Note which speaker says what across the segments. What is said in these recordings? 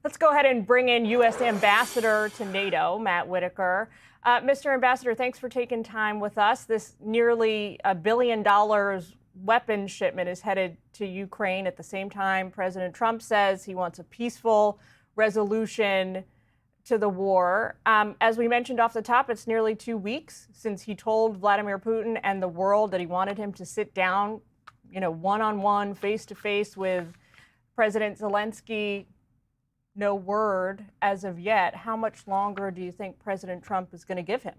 Speaker 1: Let's go ahead and bring in U.S. Ambassador to NATO, Matt Whitaker. Mr. Ambassador, thanks for taking time with us. This nearly $1 billion weapon shipment is headed to Ukraine. At the same time, President Trump says he wants a peaceful resolution to the war. As we mentioned off the top, it's nearly 2 weeks since he told Vladimir Putin and the world that he wanted him to sit down, one-on-one, face-to-face with President Zelenskyy. No word as of yet. How much longer do you think President Trump is going to give him?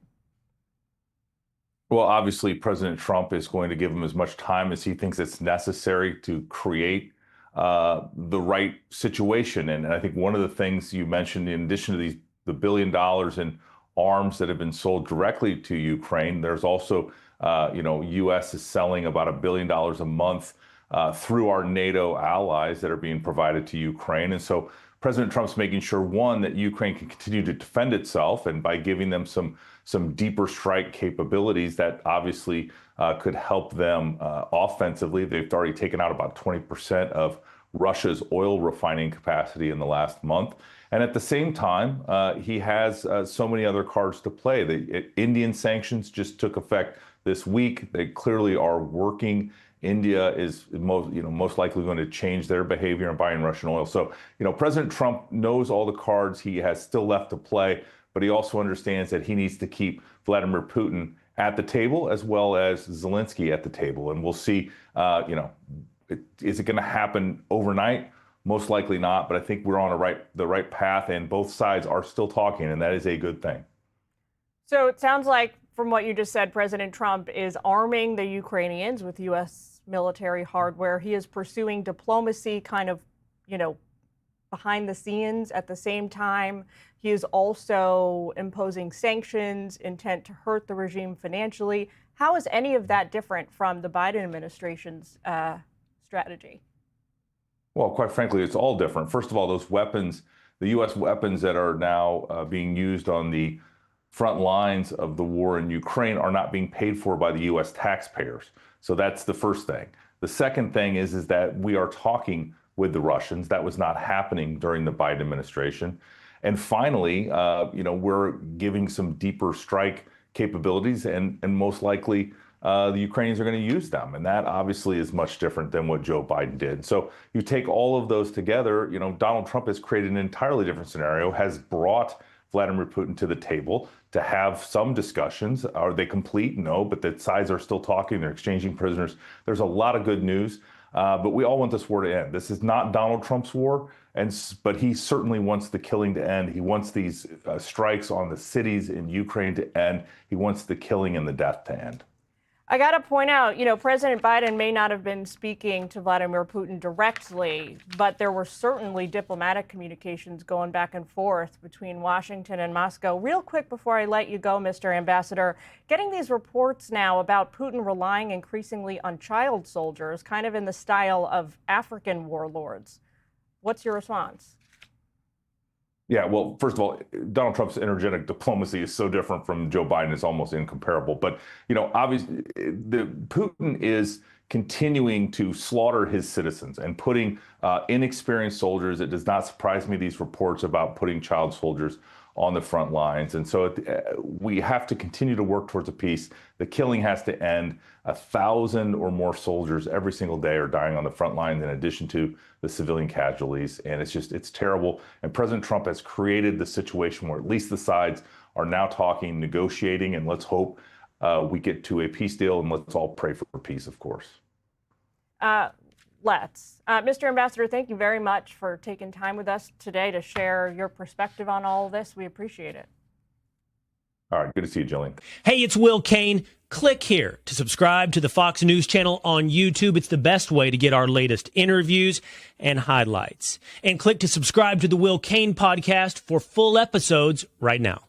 Speaker 2: Well, obviously, President Trump is going to give him as much time as he thinks it's necessary to create the right situation. And I think one of the things you mentioned, in addition to the $1 billion in arms that have been sold directly to Ukraine, there's also, U.S. is selling about $1 billion a month through our NATO allies that are being provided to Ukraine. And so President Trump's making sure, one, that Ukraine can continue to defend itself, and by giving them some deeper strike capabilities that obviously could help them offensively. They've already taken out about 20% of Russia's oil refining capacity in the last month. And at the same time, he has so many other cards to play. The Indian sanctions just took effect this week. They clearly are working. India is most likely going to change their behavior in buying Russian oil. So, President Trump knows all the cards he has still left to play, but he also understands that he needs to keep Vladimir Putin at the table as well as Zelenskyy at the table. And we'll see, is it going to happen overnight? Most likely not, but I think we're on the right path, and both sides are still talking, and that is a good thing.
Speaker 1: So it sounds like, from what you just said, President Trump is arming the Ukrainians with U.S. military hardware. He is pursuing diplomacy behind the scenes. At the same time, he is also imposing sanctions intent to hurt the regime financially. How is any of that different from the Biden administration's strategy?
Speaker 2: Well, quite frankly, it's all different. First of all, those weapons, the U.S. weapons that are now being used on the front lines of the war in Ukraine, are not being paid for by the U.S. taxpayers. So that's the first thing. The second thing is that we are talking with the Russians. That was not happening during the Biden administration. And finally, we're giving some deeper strike capabilities, and most likely the Ukrainians are going to use them. And that obviously is much different than what Joe Biden did. So you take all of those together, Donald Trump has created an entirely different scenario, has brought Vladimir Putin to the table to have some discussions. Are they complete? No, but the sides are still talking. They're exchanging prisoners. There's a lot of good news, but we all want this war to end. This is not Donald Trump's war, but he certainly wants the killing to end. He wants these strikes on the cities in Ukraine to end. He wants the killing and the death to end.
Speaker 1: I got to point out, President Biden may not have been speaking to Vladimir Putin directly, but there were certainly diplomatic communications going back and forth between Washington and Moscow. Real quick before I let you go, Mr. Ambassador, getting these reports now about Putin relying increasingly on child soldiers, kind of in the style of African warlords. What's your response?
Speaker 2: Yeah, well, first of all, Donald Trump's energetic diplomacy is so different from Joe Biden, it's almost incomparable. But, obviously, Putin is continuing to slaughter his citizens and putting inexperienced soldiers. It does not surprise me, these reports about putting child soldiers on the front lines. And so we have to continue to work towards a peace. The killing has to end. 1,000 or more soldiers every single day are dying on the front lines, in addition to the civilian casualties. And it's terrible. And President Trump has created the situation where at least the sides are now talking, negotiating, and let's hope we get to a peace deal, and let's all pray for peace, of course.
Speaker 1: Mr. Ambassador, thank you very much for taking time with us today to share your perspective on all of this. We appreciate it.
Speaker 2: All right. Good to see you, Jillian.
Speaker 3: Hey, it's Will Kane. Click here to subscribe to the Fox News channel on YouTube. It's the best way to get our latest interviews and highlights. And click to subscribe to the Will Kane podcast for full episodes right now.